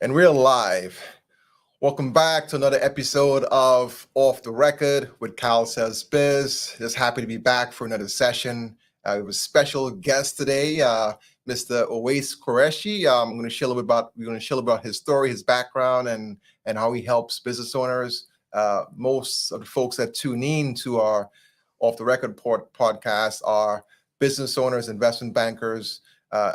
And we're live. Welcome back to another episode of Off the Record with KyleSellsBiz. Just happy to be back for another session. We have a special guest today, Mr. Owais QURESHI. We're going to share a little about his story, his background, and how he helps business owners. Most of the folks that tune in to our Off the Record podcast are business owners, investment bankers,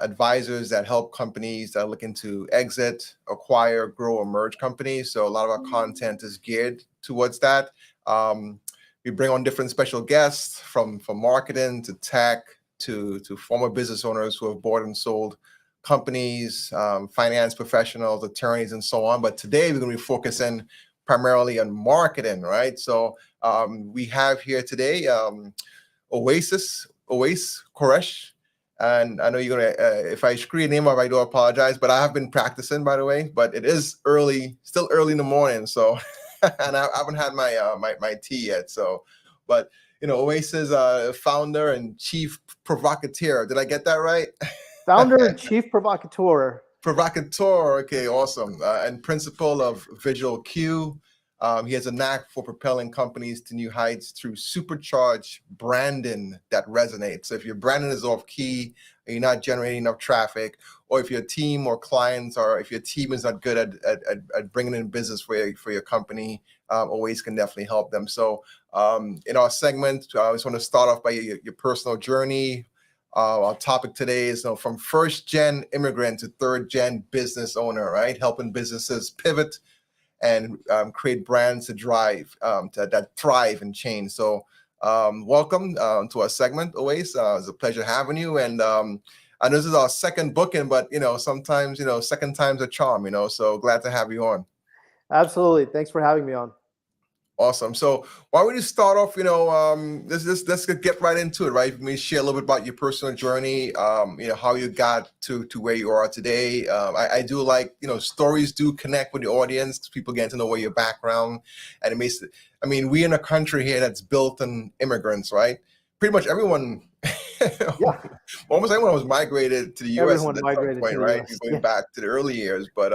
advisors that help companies that are looking to exit, acquire, grow, or merge companies. So a lot of our content is geared towards that. We bring on different special guests from marketing to tech to former business owners who have bought and sold companies, finance professionals, attorneys, and so on. But today we're going to be focusing primarily on marketing, right? So we have here today Owais QURESHI. And I know you're gonna, if I screw your name up, I do apologize, but I have been practicing, by the way, but it is early, still early in the morning. So, and I haven't had my tea yet. So, but, Owais is founder and chief provocateur. Did I get that right? Founder and chief provocateur. Provocateur. Okay, awesome. And principal of Visual Q. He has a knack for propelling companies to new heights through supercharged branding that resonates. So if your branding is off key, or you're not generating enough traffic, or if your team or clients, or if your team is not good at bringing in business for your company, Owais can definitely help them. So in our segment, I just want to start off by your personal journey. Our topic today is from first-gen immigrant to third-gen business owner, right? Helping businesses pivot and create brands to drive, that thrive and change. So welcome to our segment, Owais. It's a pleasure having you. And I know this is our second booking, but, sometimes, second time's a charm, so glad to have you on. Absolutely. Thanks for having me on. Awesome. So why don't we start off, let's get right into it, right? Let me share a little bit about your personal journey, how you got to where you are today. I do like, stories do connect with the audience. People get to know where your background, and it makes it, we in a country here that's built on immigrants, right? Pretty much everyone, Yeah. Almost everyone was migrated to the U.S. Everyone at some point, right? Going back to the early years, but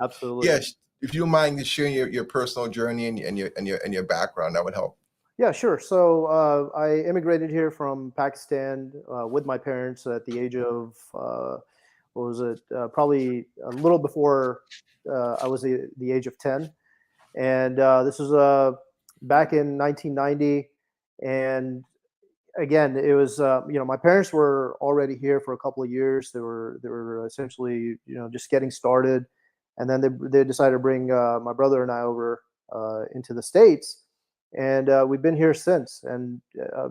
absolutely. Yeah. If you don't mind just sharing your personal journey and your background, that would help. Yeah, sure. So I immigrated here from Pakistan with my parents at the age of probably a little before I was the age of 10, and this was back in 1990. And again, it was my parents were already here for a couple of years. They were essentially just getting started. And then they decided to bring my brother and I over into the States, and we've been here since. And a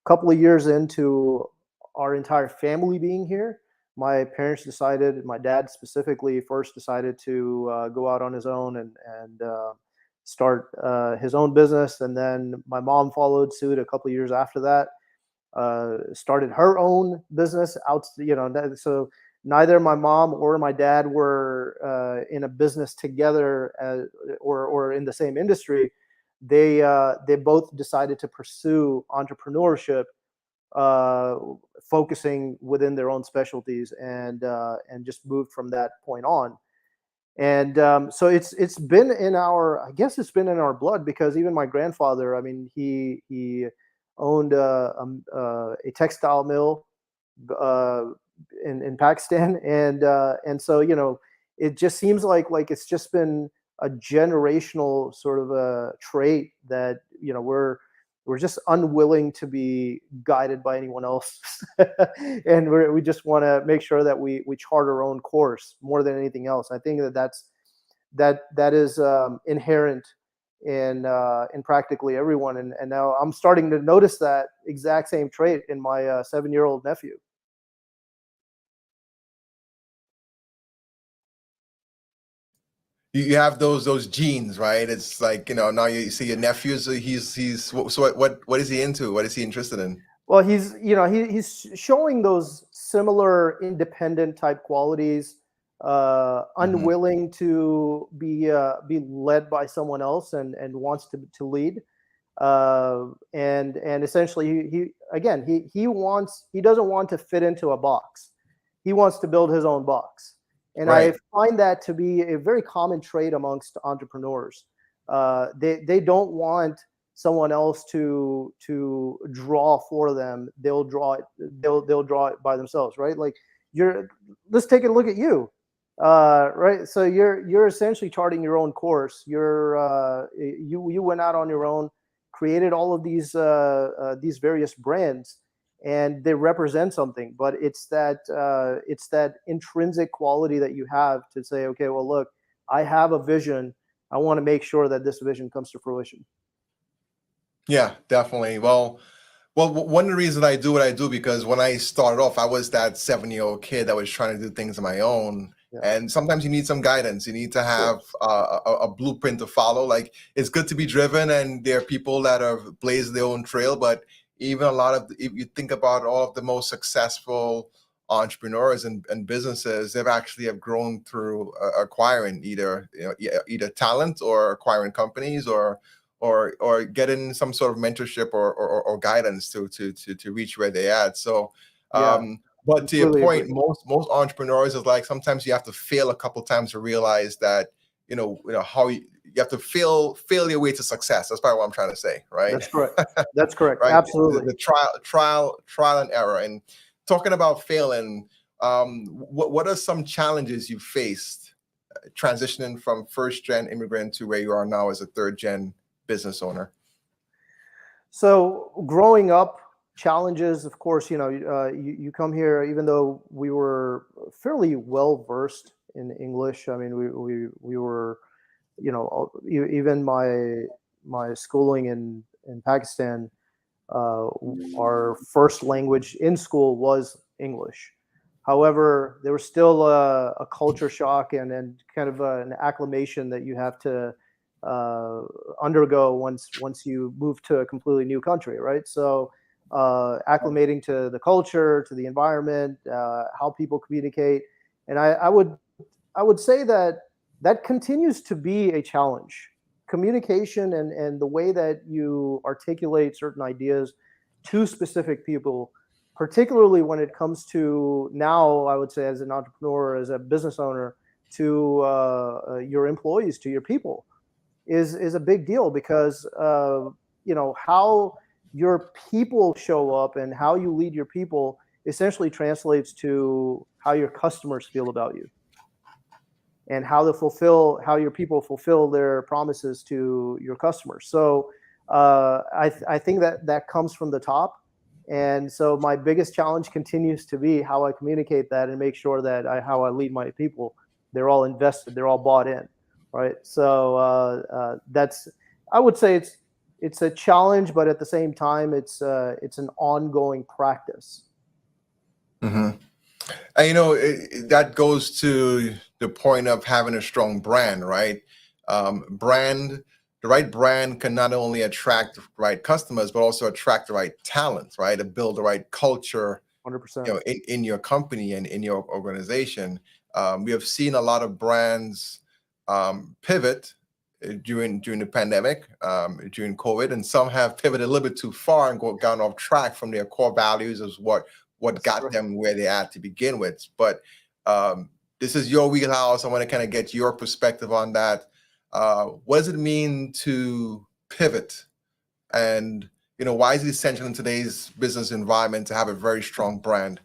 couple of years into our entire family being here, my parents decided, my dad specifically, first decided to go out on his own and start his own business, and then my mom followed suit a couple of years after that, started her own business out. So neither my mom or my dad were in a business together or in the same industry. They both decided to pursue entrepreneurship, focusing within their own specialties, and just moved from that point on. And so it's been in our blood, because even my grandfather, he owned a textile mill in Pakistan, and so it just seems like it's just been a generational sort of a trait that we're just unwilling to be guided by anyone else, and we just want to make sure that we chart our own course more than anything else. I think that is inherent in practically everyone, and now I'm starting to notice that exact same trait in my 7-year-old nephew. You have those genes, right? It's like, now you see your nephew, so what is he into? What is he interested in? Well, he's showing those similar independent type qualities, unwilling to be led by someone else, and wants to lead. And essentially he doesn't want to fit into a box. He wants to build his own box. And I Right. find that to be a very common trait amongst entrepreneurs. They don't want someone else to draw for them. They'll draw it. They'll draw it by themselves, right? Like let's take a look at you, right? So you're essentially charting your own course. You went out on your own, created all of these various brands, and they represent something. But it's that intrinsic quality that you have to say, okay, well, look, I have a vision. I want to make sure that this vision comes to fruition. Yeah, definitely. Well, one of the reasons I do what I do, because when I started off, I was that 7-year-old kid that was trying to do things on my own. Yeah, And sometimes you need some guidance. You need to of have course. a blueprint to follow. Like, it's good to be driven, and there are people that are blazing their own trail. But even a lot of, if you think about all of the most successful entrepreneurs and businesses, they've actually have grown through acquiring either talent, or acquiring companies, or getting some sort of mentorship or guidance to reach where they're at. So, Yeah, but to your completely point, agree. most entrepreneurs is like, sometimes you have to fail a couple times to realize that how you have to fail your way to success. That's probably what I'm trying to say, right? That's correct. That's correct. Right. The, Absolutely. the trial and error. And talking about failing, what are some challenges you faced transitioning from first gen immigrant to where you are now as a third gen business owner? So growing up, challenges, of course, you come here, even though we were fairly well versed in English. I mean, we were, even my schooling in Pakistan, our first language in school was English. However, there was still a culture shock and kind of an acclimation that you have to uh, undergo once you move to a completely new country, right? So acclimating to the culture, to the environment, how people communicate, and I would say that continues to be a challenge. Communication and the way that you articulate certain ideas to specific people, particularly when it comes to now, I would say, as an entrepreneur, as a business owner, to your employees, to your people, is a big deal because how your people show up and how you lead your people essentially translates to how your customers feel about you and how your people fulfill their promises to your customers. So I think that comes from the top. And so my biggest challenge continues to be how I communicate that and make sure that how I lead my people, they're all invested, they're all bought in, right? So that's, I would say it's a challenge, but at the same time, it's an ongoing practice. Hmm. And that goes to the point of having a strong brand, right? The right brand can not only attract the right customers, but also attract the right talent, right? To build the right culture, 100%. in your company and in your organization. We have seen a lot of brands pivot during the pandemic, during COVID, and some have pivoted a little bit too far and gone off track from their core values as what That's got correct. them where they're at to begin with. But this is your wheelhouse. I want to kind of get your perspective on that. What does it mean to pivot? And why is it essential in today's business environment to have a very strong brand?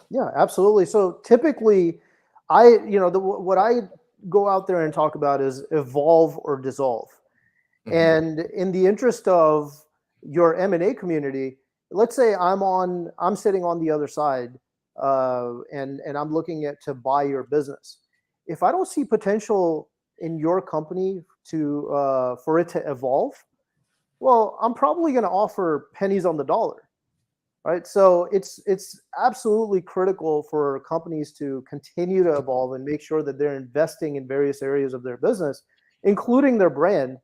Yeah, absolutely. So typically, what I go out there and talk about is evolve or dissolve. Hmm. And in the interest of your M&A community, let's say I'm sitting on the other side, and I'm looking at to buy your business. If I don't see potential in your company for it to evolve, well, I'm probably going to offer pennies on the dollar, right? So it's absolutely critical for companies to continue to evolve and make sure that they're investing in various areas of their business, including their brand,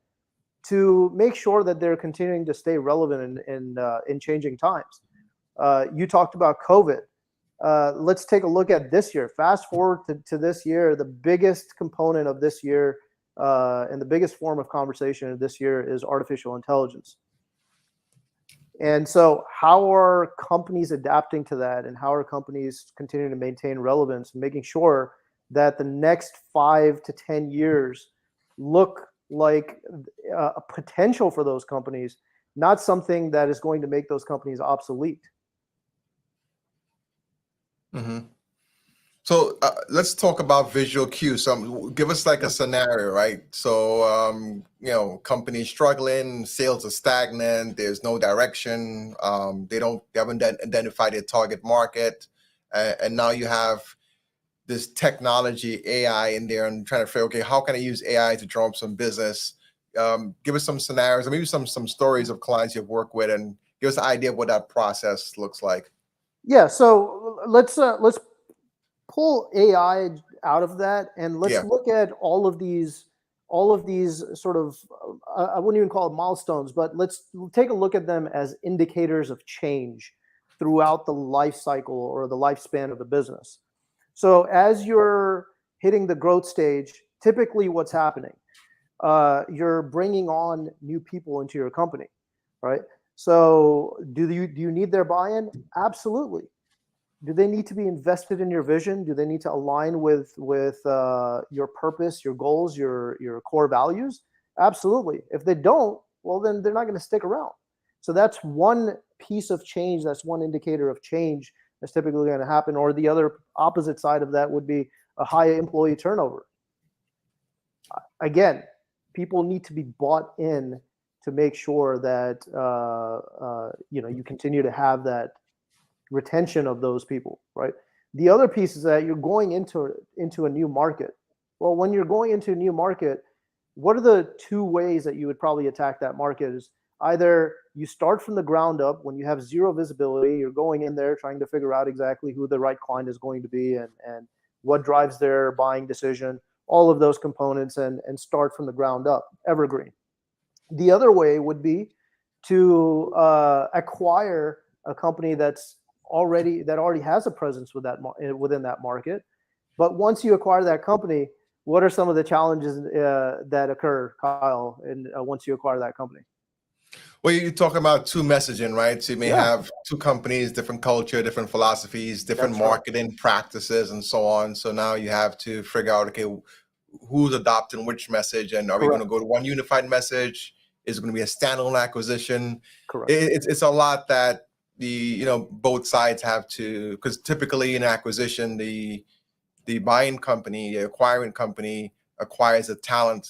to make sure that they're continuing to stay relevant in changing times. You talked about COVID. Let's take a look at this year. Fast forward to this year. The biggest component of this year and the biggest form of conversation of this year is artificial intelligence. And so how are companies adapting to that, and how are companies continuing to maintain relevance and making sure that the next 5 to 10 years look like a potential for those companies, not something that is going to make those companies obsolete? Mm-hmm. So let's talk about visual cues. Give us like a scenario, right? So companies struggling, sales are stagnant, there's no direction, they haven't identified their target market, and now you have this technology, AI, in there, and trying to figure, okay, how can I use AI to draw up some business? Give us some scenarios, or maybe some stories of clients you've worked with, and give us an idea of what that process looks like. Yeah. So let's pull AI out of that, and let's Yeah. look at all of these sort of I wouldn't even call it milestones, but let's take a look at them as indicators of change throughout the life cycle or the lifespan of the business. So as you're hitting the growth stage, typically what's happening, you're bringing on new people into your company, right? So do you need their buy-in? Absolutely. Do they need to be invested in your vision? Do they need to align with your purpose, your goals, your core values? Absolutely. If they don't, well, then they're not going to stick around. So that's one piece of change. That's one indicator of change that's typically going to happen. Or the other opposite side of that would be a high employee turnover. Again, people need to be bought in to make sure that you continue to have that retention of those people, right? The other piece is that you're going into a new market. Well, when you're going into a new market, what are the two ways that you would probably attack that market? Is either you start from the ground up when you have zero visibility, you're going in there trying to figure out exactly who the right client is going to be and what drives their buying decision, all of those components, and start from the ground up, evergreen. The other way would be to acquire a company that already has a presence within that market. But once you acquire that company, what are some of the challenges that occur, Kyle, once you acquire that company? Well, you're talking about two messaging, right? So you may have two companies, different culture, different philosophies, different marketing practices, and so on. So now you have to figure out, okay, who's adopting which message, and are we going to go to one unified message? Is it going to be a standalone acquisition? Correct. It's a lot that both sides have to, because typically in acquisition, the buying company, the acquiring company acquires the talent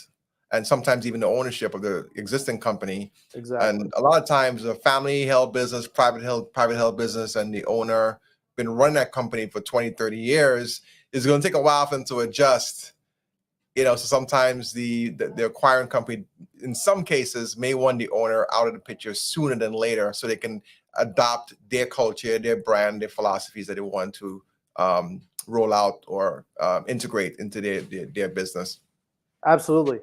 and sometimes even the ownership of the existing company. Exactly. And a lot of times a family held business, private held business, and the owner been running that company for 20, 30 years. It's going to take a while for them to adjust. So sometimes the acquiring company, in some cases, may want the owner out of the picture sooner than later so they can adopt their culture, their brand, their philosophies that they want to roll out or integrate into their business. Absolutely.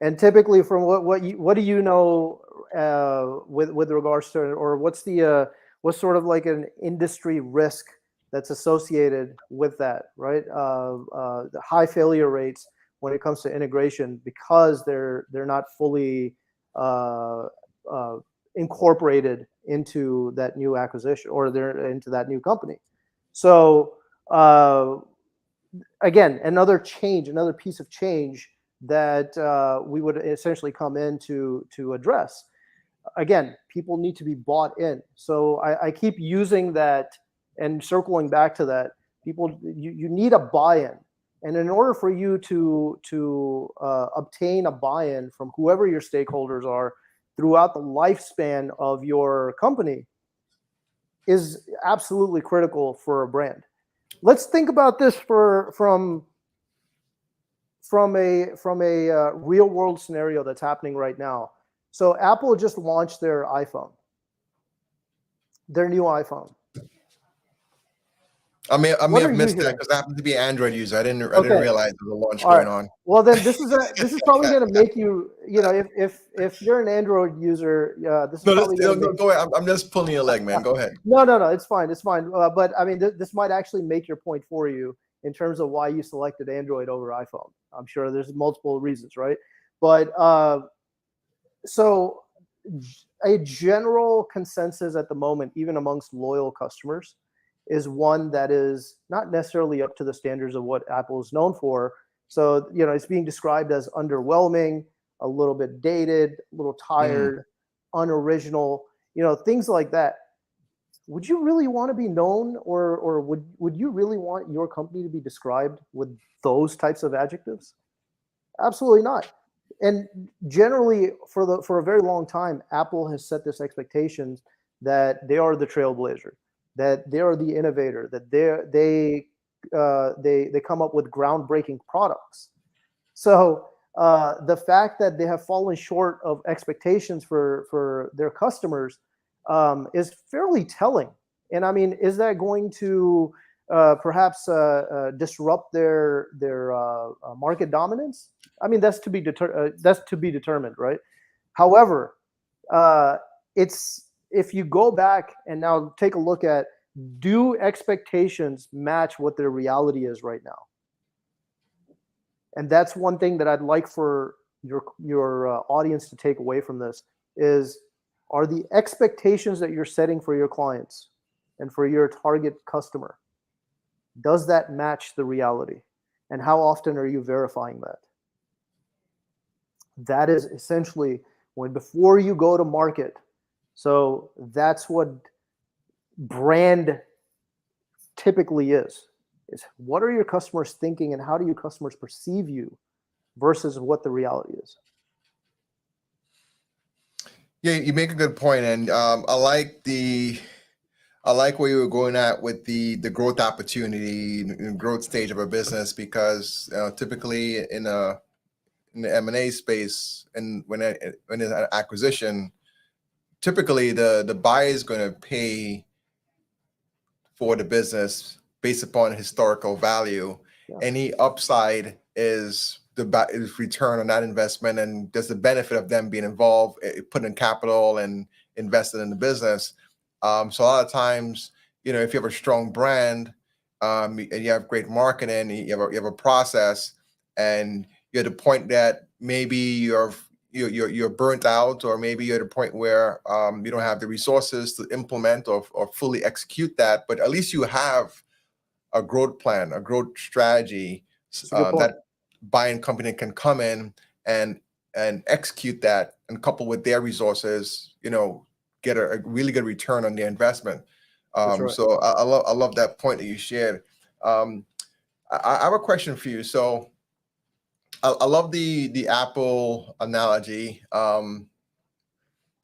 And typically, from what do you know with regards to, or what's sort of like an industry risk that's associated with that, right? The high failure rates when it comes to integration because they're not fully incorporated into that new acquisition, or they're into that new company. So again, another piece of change that we would essentially come in to address. Again, people need to be bought in. So I keep using that and circling back to that. People, you need a buy-in, and in order for you to obtain a buy-in from whoever your stakeholders are throughout the lifespan of your company is absolutely critical for a brand. Let's think about this from a real world scenario that's happening right now. So Apple just launched their new iPhone. I may have missed that because I happen to be an Android user. I didn't realize there was a launch going on. Well, then this is probably going to make you, if you're an Android user, this is probably going to go ahead. I'm just pulling your leg, man. Go ahead. No, it's fine. But I mean, this might actually make your point for you in terms of why you selected Android over iPhone. I'm sure there's multiple reasons, right? But so a general consensus at the moment, even amongst loyal customers, is one that is not necessarily up to the standards of what Apple is known for. So, it's being described as underwhelming, a little bit dated, a little tired, unoriginal, things like that. Would you really want to be known, or would you really want your company to be described with those types of adjectives? Absolutely not. And generally, for a very long time, Apple has set this expectation that they are the trailblazer, that they are the innovator, that they come up with groundbreaking products. So the fact that they have fallen short of expectations for their customers is fairly telling. And I mean, is that going to perhaps disrupt their market dominance? I mean, that's to be determined, right? However, if you go back and now take a look at, do expectations match what their reality is right now? And that's one thing that I'd like for your audience to take away from this is, are the expectations that you're setting for your clients and for your target customer, does that match the reality? And how often are you verifying that? That is essentially before you go to market. So that's what brand typically is what are your customers thinking and how do your customers perceive you versus what the reality is. Yeah, you make a good point, and I like where you were going at with the growth opportunity and growth stage of a business, because typically in the M&A space, and when there's an acquisition, typically the buyer is going to pay for the business based upon historical value. Yeah. Any upside is return on that investment, and there's the benefit of them being involved, putting in capital and invested in the business. So a lot of times, if you have a strong brand, and you have great marketing, you have a process, and you're at the point that maybe you're burnt out, or maybe you're at a point where you don't have the resources to implement or fully execute that, but at least you have a growth plan, a growth strategy that buying company can come in and execute that, and couple with their resources, get a really good return on their investment. Right. So I love that point that you shared. I have a question for you. So I love the Apple analogy.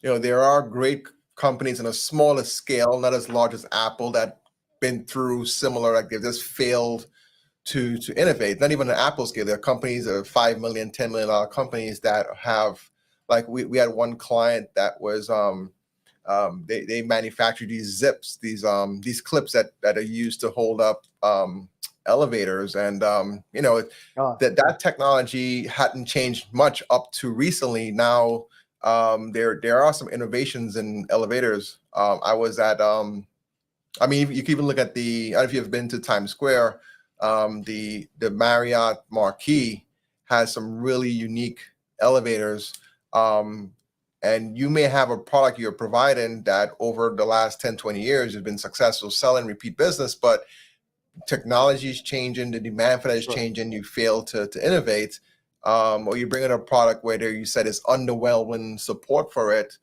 There are great companies on a smaller scale, not as large as Apple, that been through similar, like they've just failed to innovate. Not even an Apple scale. There are companies that are $5 million, $10 million companies that have, like we had one client that was they manufacture these zips, these clips that are used to hold up elevators, and that technology hadn't changed much up to recently. Now there are some innovations in elevators. I was at I mean, you can even look at I don't know if you've been to Times Square. The Marriott Marquis has some really unique elevators. And you may have a product you're providing that over the last 10, 20 years has been successful selling repeat business, but technology is changing, the demand for that is changing, you fail to innovate, or you bring in a product where you said it's underwhelming support for it.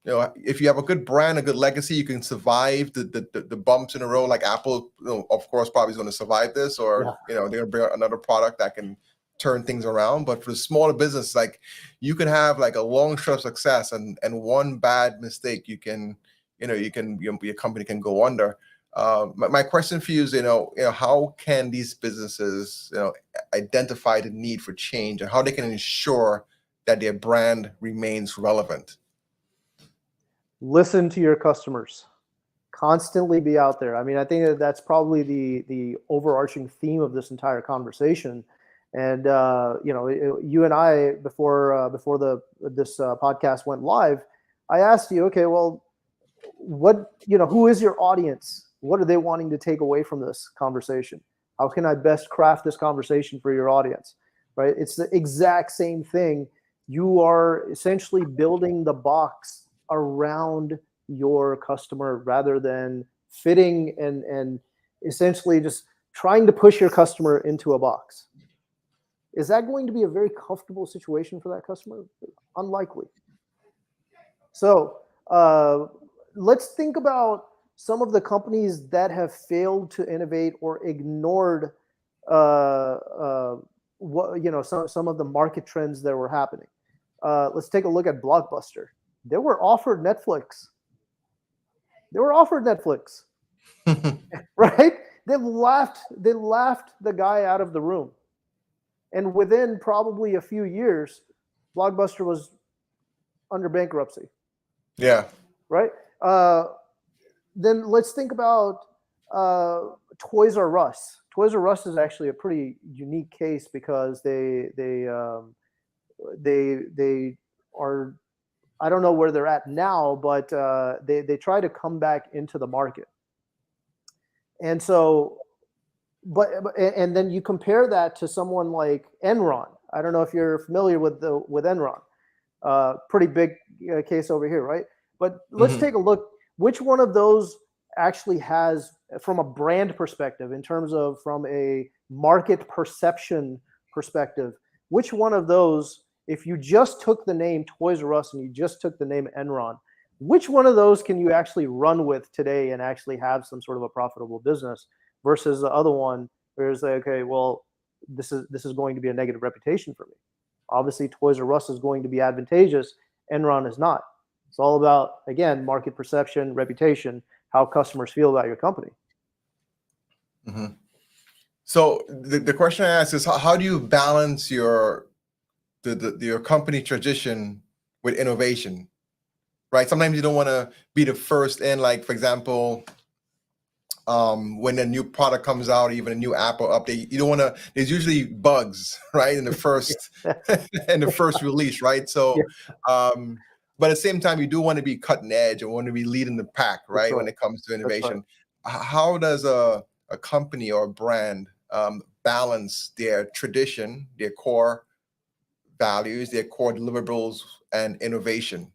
If you have a good brand, a good legacy, you can survive the bumps in the road. Like Apple, of course, probably is going to survive this, or they're going to bring out another product that can turn things around. But for the smaller business, like you can have like a long stretch of success, and one bad mistake, your company can go under. My question for you is, how can these businesses, identify the need for change, and how they can ensure that their brand remains relevant? Listen to your customers. Constantly be out there. I mean, I think that's probably the overarching theme of this entire conversation. And you and I, before this podcast went live, I asked you, okay, well, who is your audience? What are they wanting to take away from this conversation? How can I best craft this conversation for your audience? Right? It's the exact same thing You are essentially building the box around your customer rather than fitting and essentially just trying to push your customer into a box. Is that going to be a very comfortable situation for that customer? Unlikely. So let's think about some of the companies that have failed to innovate or ignored some of the market trends that were happening. Let's take a look at Blockbuster. They were offered Netflix. Right? They laughed the guy out of the room. And within probably a few years, Blockbuster was under bankruptcy. Yeah. Right? Then let's think about Toys R Us. Toys R Us is actually a pretty unique case because they are, I don't know where they're at now, but they try to come back into the market. And so, and then you compare that to someone like Enron. I don't know if you're familiar with Enron. Pretty big case over here, right? But let's take a look. Which one of those actually has, from a brand perspective, in terms of from a market perception perspective, which one of those, if you just took the name Toys R Us and you just took the name Enron, which one of those can you actually run with today and actually have some sort of a profitable business versus the other one where it's like, okay, well, this is going to be a negative reputation for me. Obviously, Toys R Us is going to be advantageous. Enron is not. It's all about, again, market perception, reputation, how customers feel about your company. Mm-hmm. So the question I ask is, how do you balance your company tradition with innovation, right? Sometimes you don't want to be the first in, like, for example, when a new product comes out, even a new app or update, you don't want to, there's usually bugs, right? In the first, in the first release, right? So, but at the same time, you do want to be cutting edge and want to be leading the pack, right? When it comes to innovation. How does a company or a brand balance their tradition, their core values, their core deliverables, and innovation?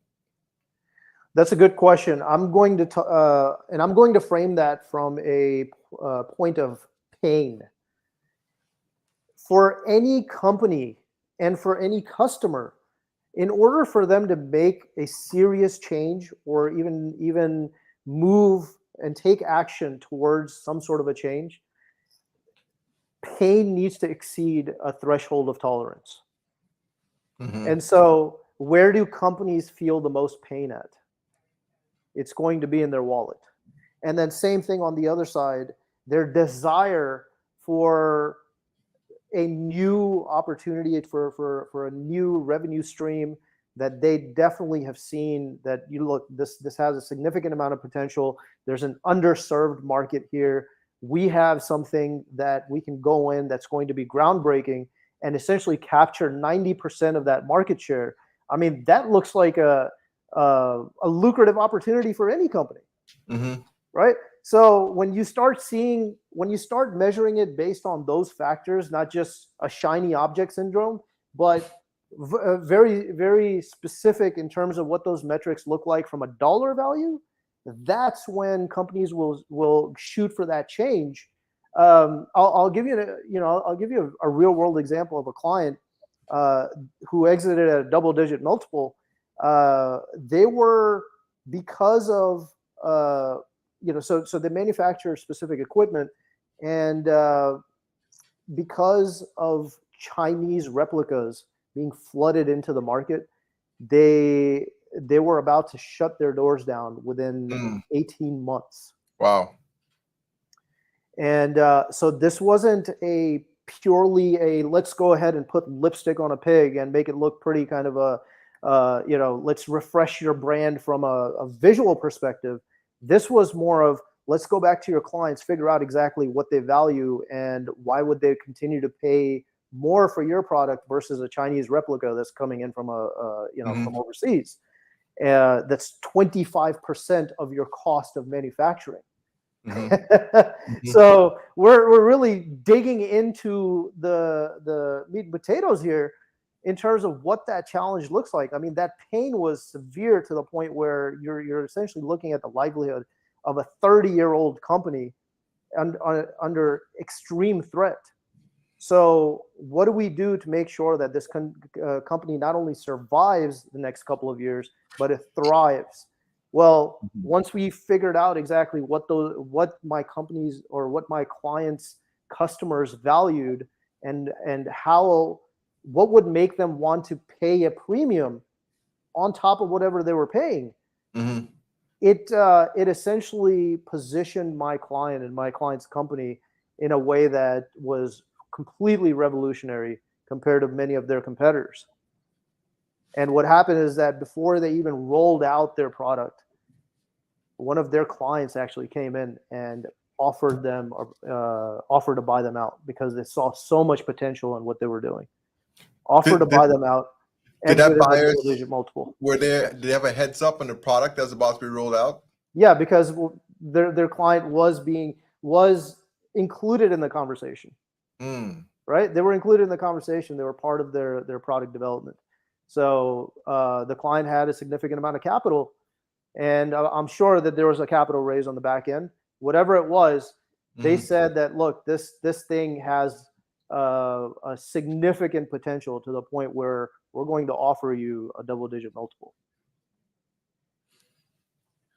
That's a good question. I'm going to frame that from a point of pain. For any company and for any customer, in order for them to make a serious change or even move and take action towards some sort of a change, pain needs to exceed a threshold of tolerance. And so where do companies feel the most pain at? It's going to be in their wallet. And then same thing on the other side, their desire for a new opportunity, for a new revenue stream that they definitely have seen that, you look, this has a significant amount of potential. There's an underserved market here. We have something that we can go in that's going to be groundbreaking and essentially capture 90% of that market share. I mean, that looks like a lucrative opportunity for any company, right? So when you start measuring it based on those factors, not just a shiny object syndrome, but very, very specific in terms of what those metrics look like from a dollar value, that's when companies will shoot for that change. I'll give you a real world example of a client who exited at a double-digit multiple. They were, because of so they manufacture specific equipment, and because of Chinese replicas being flooded into the market, they were about to shut their doors down within 18 months. Wow. And so this wasn't a purely let's go ahead and put lipstick on a pig and make it look pretty, kind of let's refresh your brand from a visual perspective. This was more of, let's go back to your clients, figure out exactly what they value and why would they continue to pay more for your product versus a Chinese replica that's coming in from from overseas. That's 25% of your cost of manufacturing. So we're really digging into the meat and potatoes here. in terms of what that challenge looks like. I mean, that pain was severe to the point where you're essentially looking at the livelihood of a 30-year-old company under extreme threat. So what do we do to make sure that this company not only survives the next couple of years, but it thrives? Well, once we figured out exactly what my companies or what my clients' customers valued, and what would make them want to pay a premium on top of whatever they were paying, it essentially positioned my client and my client's company in a way that was completely revolutionary compared to many of their competitors. And what happened is that before they even rolled out their product, one of their clients actually came in and offered to buy them out because they saw so much potential in what they were doing. Offered to buy them out. Did that buyers multiple. Did they have a heads up on the product that was about to be rolled out? Yeah, because their client was included in the conversation. Right? They were included in the conversation. They were part of their product development. So the client had a significant amount of capital, and I'm sure that there was a capital raise on the back end. Whatever it was, they said that, look, this thing has a significant potential to the point where we're going to offer you a double-digit multiple.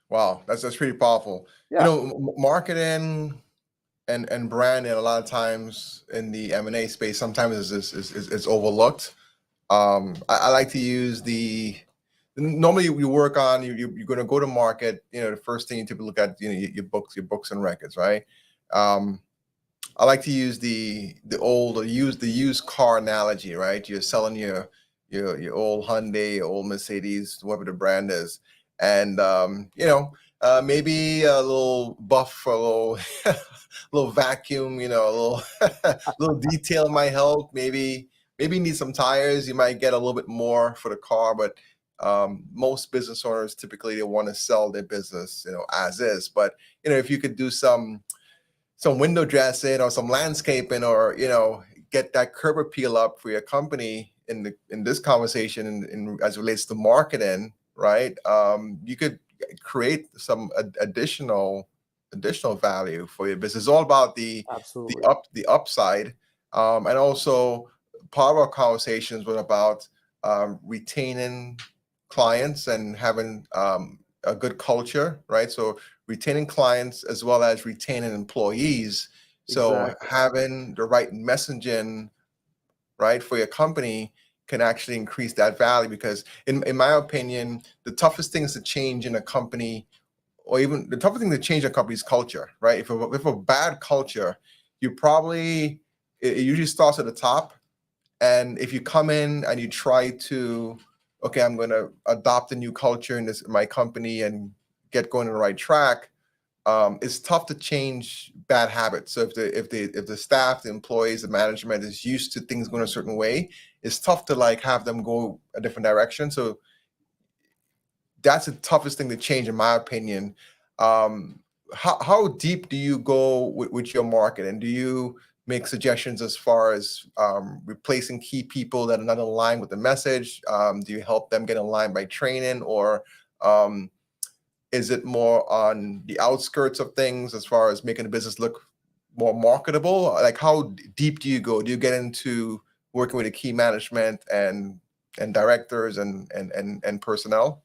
Wow, that's pretty powerful. Yeah. Marketing and branding a lot of times in the M&A space sometimes is overlooked. I like to use normally we work on you're going to go to market. The first thing you typically look at your books and records, right? I like to use the used car analogy, right? You're selling your old Hyundai, your old Mercedes, whatever the brand is, and maybe a little buff, a little little vacuum, a little little detail might help. Maybe need some tires. You might get a little bit more for the car, but most business owners typically they want to sell their business, as is. But if you could do some window dressing or some landscaping, or get that curb appeal up for your company in this conversation, as it relates to marketing, right? You could create some additional value for your business. It's all about the upside, and also part of our conversations were about retaining clients and having a good culture, right? So retaining clients as well as retaining employees. So having the right messaging, right, for your company can actually increase that value, because in my opinion, the toughest things to change in a company, or even the toughest thing to change a company's culture, right? If a bad culture, it usually starts at the top. And if you come in and you try to, okay, I'm going to adopt a new culture in my company and get going on the right track, it's tough to change bad habits. So if the staff, the employees, the management is used to things going a certain way, it's tough to have them go a different direction. So that's the toughest thing to change, in my opinion. How deep do you go with your marketing? Do you make suggestions as far as replacing key people that are not aligned with the message? Do you help them get aligned by training, or is it more on the outskirts of things as far as making the business look more marketable? How deep do you go? Do you get into working with the key management and directors and personnel?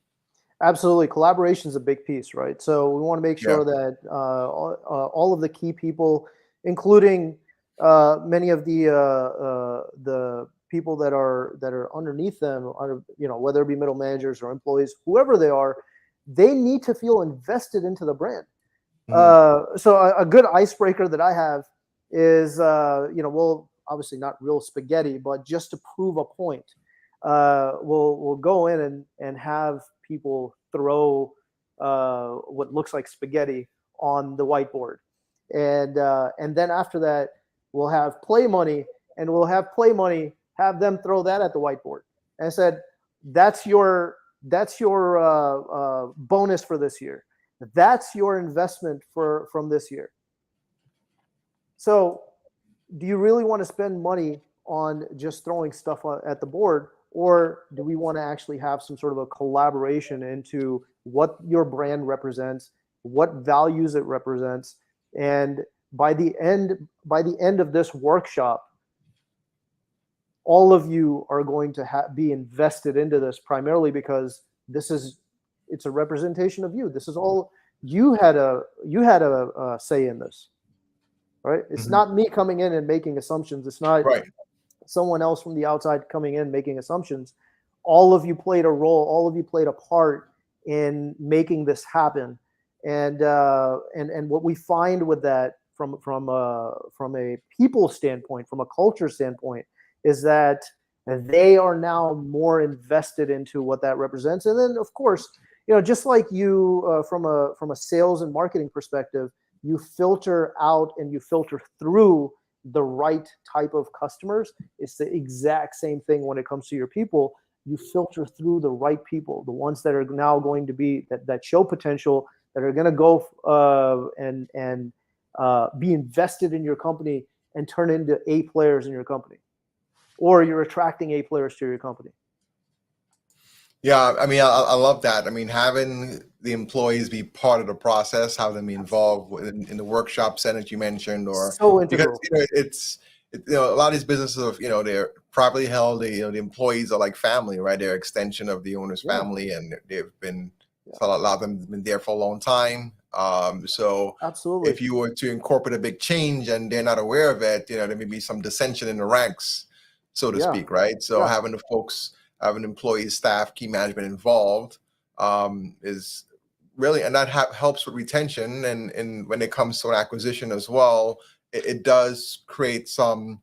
Absolutely. Collaboration is a big piece, right? So we want to make sure that all of the key people, including many of the people that are underneath them, whether it be middle managers or employees, whoever they are, they need to feel invested into the brand. So a good icebreaker that I have is, we'll obviously not real spaghetti, but just to prove a point, we'll go in and have people throw what looks like spaghetti on the whiteboard, and then after that we'll have play money, and we'll have play money have them throw that at the whiteboard, and I said, that's your bonus for this year. That's your investment from this year. So do you really want to spend money on just throwing stuff at the board, or do we want to actually have some sort of a collaboration into what your brand represents, what values it represents, and by the end of this workshop, all of you are going to be invested into this, primarily because it's a representation of you. This is all you had a say in this, right? It's not me coming in and making assumptions. It's not someone else from the outside coming in making assumptions. All of you played a role. All of you played a part in making this happen. And what we find with that from a people standpoint, from a culture standpoint, is that they are now more invested into what that represents. And then, of course, just like you, from a sales and marketing perspective, you filter out and you filter through the right type of customers. It's the exact same thing when it comes to your people. You filter through the right people, the ones that are now going to be that show potential, that are going to go and be invested in your company and turn into A players in your company, or you're attracting A players to your company. Yeah, I mean, I love that. I mean, having the employees be part of the process, have them be involved in the workshop centers you mentioned, or so integral. Because a lot of these businesses are, they're privately held. The employees are like family, right? They're extension of the owner's family, and they've been a lot of them have been there for a long time. So absolutely, if you were to incorporate a big change and they're not aware of it, there may be some dissension in the ranks, so to speak, right? So having the folks, having employees, staff, key management involved is really, and that helps with retention. And when it comes to an acquisition as well, it does create some,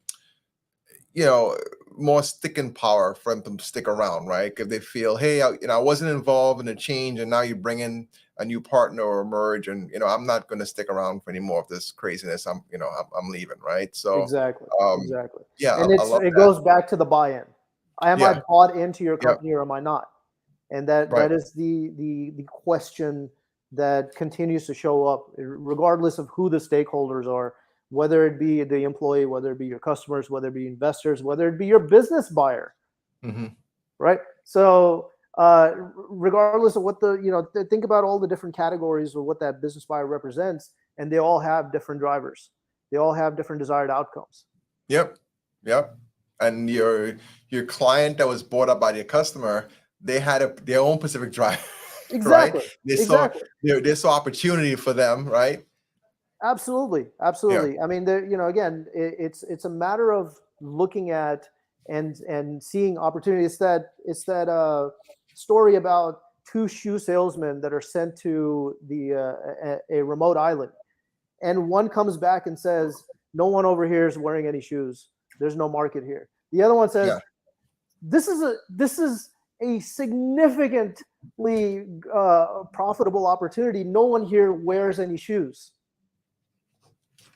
more sticking power for them to stick around, right? If they feel, hey, I wasn't involved in a change, and now you bring in a new partner or merge, and I'm not going to stick around for any more of this craziness. I'm leaving, right? So exactly. Yeah, and it goes back to the buy-in. Am I bought into your company or am I not? And that is the question that continues to show up, regardless of who the stakeholders are, whether it be the employee, whether it be your customers, whether it be investors, whether it be your business buyer, right? So regardless of what think about all the different categories of what that business buyer represents, and they all have different drivers. They all have different desired outcomes. Yep. And your client that was bought up by their customer, they had their own specific drive. Exactly. Right? They saw opportunity for them, right? Absolutely. Yeah. I mean, again, it's a matter of looking at and seeing opportunity. It's that story about two shoe salesmen that are sent to a remote island, and one comes back and says, "No one over here is wearing any shoes. There's no market here." The other one says, "This is a significantly profitable opportunity. No one here wears any shoes."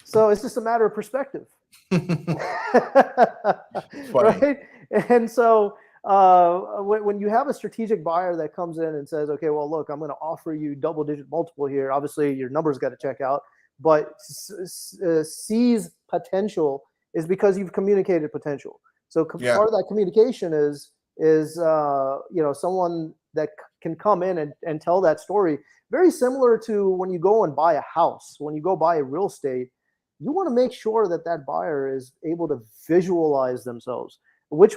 So it's just a matter of perspective, right? And so when you have a strategic buyer that comes in and says, "Okay, well, look, I'm going to offer you double-digit multiple here. Obviously, your numbers got to check out, but sees potential," is because you've communicated potential. So part of that communication is someone that can come in and tell that story. Very similar to when you go and buy a house, when you go buy a real estate, you want to make sure that buyer is able to visualize themselves. What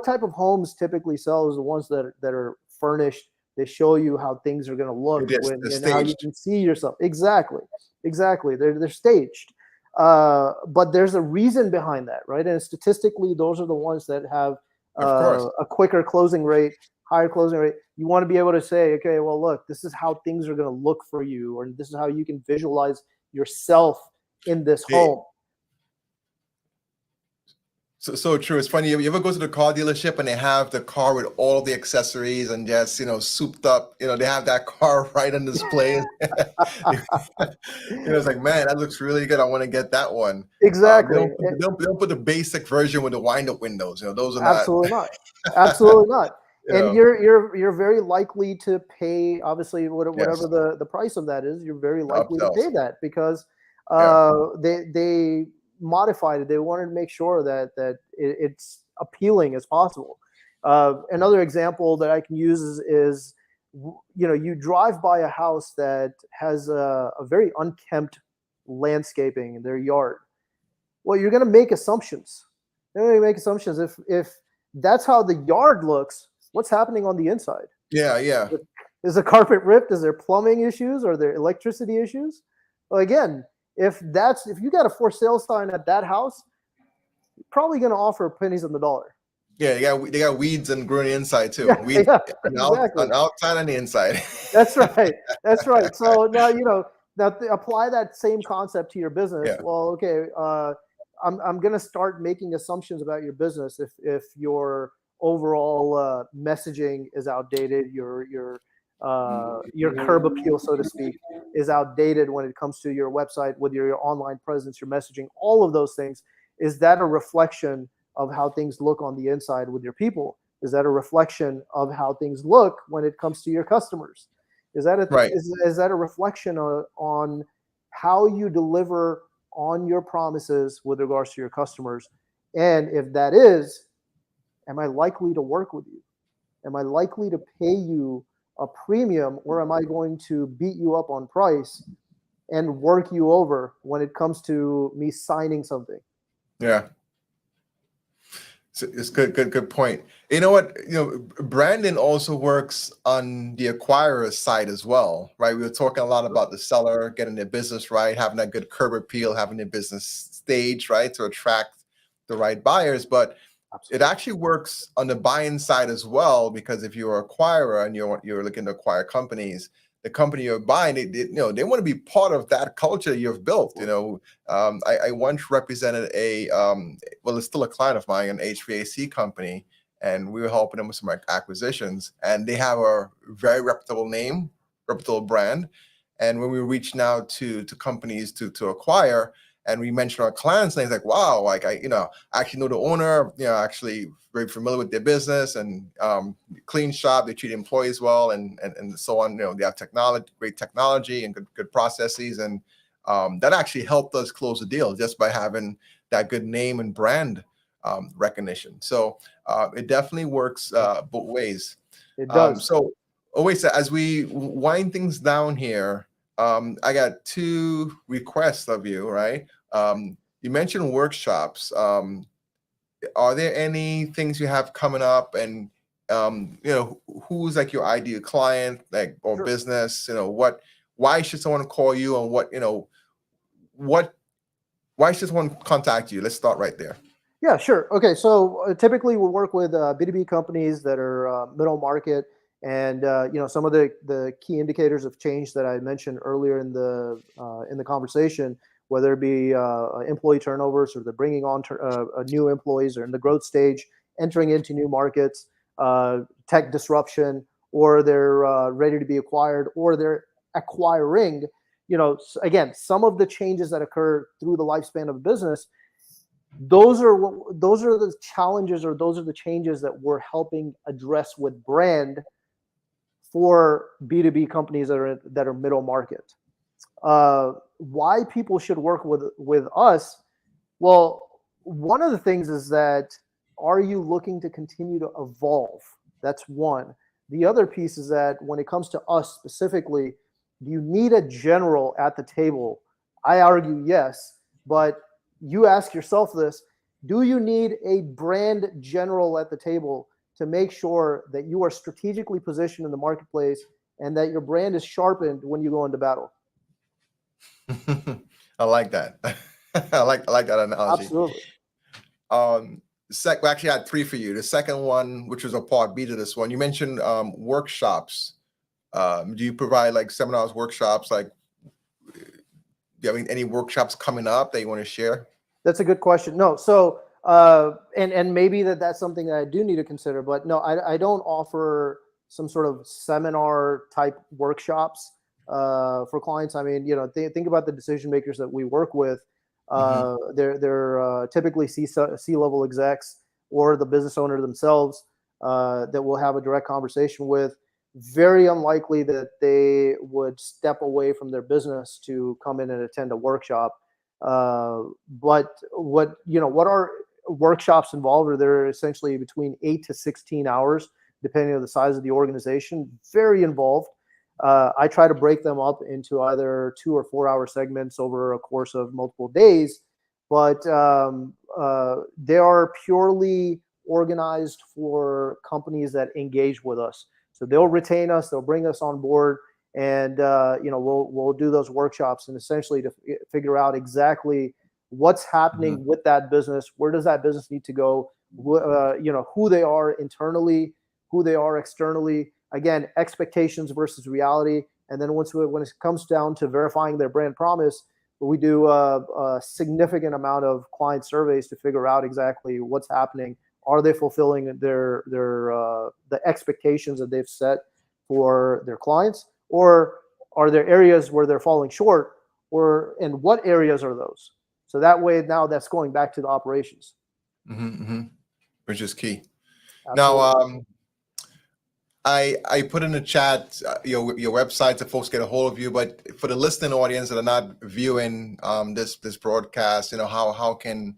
type of homes typically sell is the ones that are furnished. They show you how things are going to look and how you can see yourself. Exactly. They're staged. But there's a reason behind that, right? And statistically, those are the ones that have a quicker closing rate, higher closing rate. You want to be able to say, okay, well, look, this is how things are going to look for you, or this is how you can visualize yourself in this home. So true. It's funny. You ever go to the car dealership and they have the car with all the accessories and just, souped up, they have that car right on display. It's like, man, that looks really good. I want to get that one. Exactly. They don't put the basic version with the wind-up windows. Those are absolutely not. Absolutely not. And you're very likely to pay, obviously, whatever the price of that is. You're very likely to pay that because they modified it. They wanted to make sure that it's appealing as possible. Another example that I can use is you drive by a house that has a very unkempt landscaping in their yard. Well, you're going to make assumptions. You're going to make assumptions. If that's how the yard looks, what's happening on the inside? Yeah. Is the carpet ripped? Is there plumbing issues? Are there electricity issues? Well, again, if you got a for sale sign at that house, you're probably going to offer pennies on the dollar. Yeah, they got weeds and growing inside too. Yeah, Weeds exactly. on outside and the inside. That's right. That's right. So now apply that same concept to your business. Yeah. Well, okay, I'm going to start making assumptions about your business if your overall messaging is outdated, your curb appeal, so to speak, is outdated when it comes to your website, with your online presence, your messaging, all of those things. Is that a reflection of how things look on the inside with your people? Is that a reflection of how things look when it comes to your customers? Is that is that a reflection on how you deliver on your promises with regards to your customers? And if that is, am I likely to work with you? Am I likely to pay you a premium, or am I going to beat you up on price and work you over when it comes to me signing something? Yeah. It's good point. You know what? Branding also works on the acquirer side as well, right? We were talking a lot about the seller getting their business right, having that good curb appeal, having their business staged right to attract the right buyers. But it actually works on the buying side as well, because if you're an acquirer and you're looking to acquire companies, the company you're buying, they want to be part of that culture you've built. I once represented it's still a client of mine, an HVAC company, and we were helping them with some acquisitions, and they have a very reputable name, reputable brand. And when we were reaching out to companies to acquire, and we mentioned our clients' names, like, wow, like I actually know the owner, actually very familiar with their business, and clean shop, they treat employees well, and so on. They have great technology and good processes, and that actually helped us close the deal just by having that good name and brand recognition. So it definitely works both ways. It does. So Owais, as we wind things down here, I got two requests of you, right? You mentioned workshops. Are there any things you have coming up, and who's like your ideal client, like, or Sure. business? Why should someone call you, and why should someone contact you? Let's start right there. Yeah, sure. Okay, so typically we work with B2B companies that are middle market, and some of the key indicators of change that I mentioned earlier in the conversation, whether it be employee turnovers, or they're bringing on new employees, or in the growth stage, entering into new markets, tech disruption, or they're ready to be acquired, or they're acquiring. Again, some of the changes that occur through the lifespan of a business, those are the challenges, or those are the changes that we're helping address with brand for B2B companies that are middle market. Why people should work with us? Well, one of the things is that, are you looking to continue to evolve? That's one. The other piece is that when it comes to us specifically, do you need a general at the table? I argue yes, but you ask yourself this: do you need a brand general at the table to make sure that you are strategically positioned in the marketplace, and that your brand is sharpened when you go into battle? I like that. I like that analogy. Absolutely. We actually had three for you. The second one, which was a part B to this one, you mentioned workshops. Do you provide like seminars, workshops? Like, do you have any workshops coming up that you want to share? That's a good question. No, so and maybe that's something that I do need to consider, but no, I don't offer some sort of seminar type workshops for clients. I mean, think about the decision makers that we work with. They're typically C-level execs, or the business owner themselves, that we'll have a direct conversation with. Very unlikely that they would step away from their business to come in and attend a workshop. But what our workshops involved are they're essentially between 8 to 16 hours, depending on the size of the organization. Very involved. I try to break them up into either 2 or 4 hour segments over a course of multiple days, but they are purely organized for companies that engage with us. So they'll retain us, they'll bring us on board, and we'll do those workshops and essentially to figure out exactly what's happening with that business, where does that business need to go, who they are internally, who they are externally. Again, expectations versus reality. And then when it comes down to verifying their brand promise, we do a significant amount of client surveys to figure out exactly what's happening. Are they fulfilling the expectations that they've set for their clients, or are there areas where they're falling short, and what areas are those? So that way, now that's going back to the operations, which is key. Absolutely. Now, I put in the chat your website so folks get a hold of you. But for the listening audience that are not viewing this broadcast, how can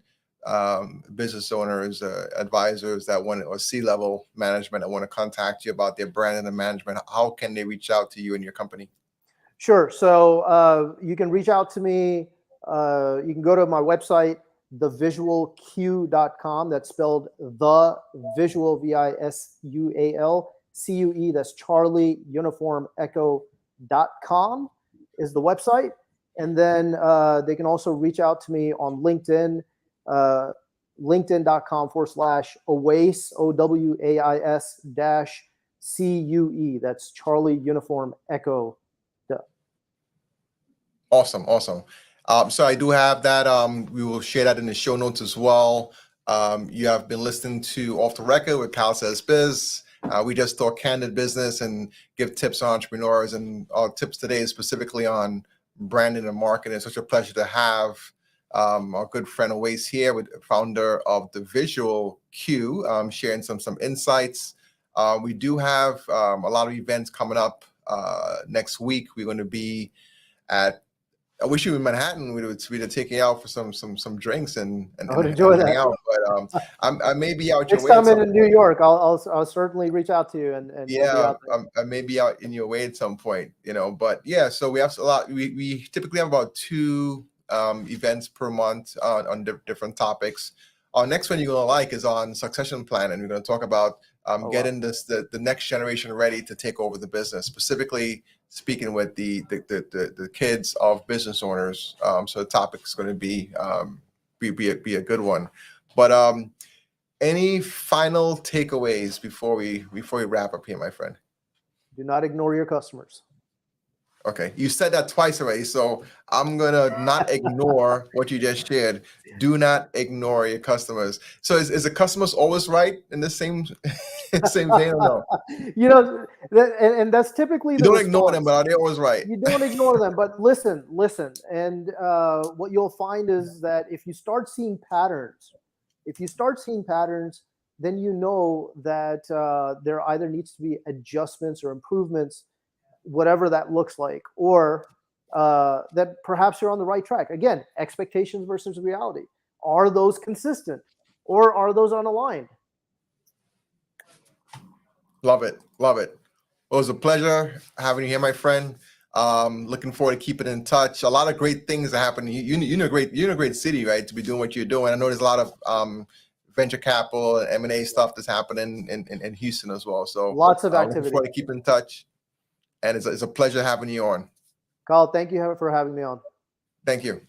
business owners, advisors that want, or C-level management that want to contact you about their brand and management, how can they reach out to you and your company? Sure. So you can reach out to me. You can go to my website, thevisualque.com. That's spelled the visual, VISUAL CUE. That's Charlie Uniform Echo.com is the website. And then they can also reach out to me on LinkedIn, linkedin.com/Owais, OWAIS-CUE. That's Charlie Uniform Echo. Awesome. So I do have that. We will share that in the show notes as well. You have been listening to Off the Record with KyleSellsBiz. We just talk candid business and give tips on entrepreneurs, and our tips today is specifically on branding and marketing. It's such a pleasure to have our good friend Owais here, with founder of The Visual Q, sharing some insights. We do have a lot of events coming up next week. We're going to be at, I wish you were in Manhattan. We'd take you out for some drinks and enjoy that. hang out. But I may be out your next way. Next time in New York, I'll certainly reach out to you and yeah, I may be out in your way at some point. But yeah, so we have a lot. We typically have about 2 events per month on different topics. Our next one you're gonna like is on succession planning. We're gonna talk about getting the next generation ready to take over the business, specifically speaking with the kids of business owners. So the topic is going to be a good one. But any final takeaways before we wrap up here, my friend? Do not ignore your customers. Okay, you said that twice already, so I'm gonna not ignore what you just shared. Do not ignore your customers. So is the customers always right in the same vein, or no? And that's typically you don't ignore them, but are they always right? You don't ignore them, but listen. And what you'll find is that if you start seeing patterns, then you know that there either needs to be adjustments or improvements, whatever that looks like, or that perhaps you're on the right track. Again, expectations versus reality. Are those consistent, or are those unaligned? Love it. Well, it was a pleasure having you here, my friend. Looking forward to keeping in touch. A lot of great things are happening. You're in a great city, right, to be doing what you're doing. I know there's a lot of venture capital and M&A stuff that's happening in Houston as well. So lots of activity. Looking forward to keep in touch. And it's a pleasure having you on. Kyle, thank you for having me on. Thank you.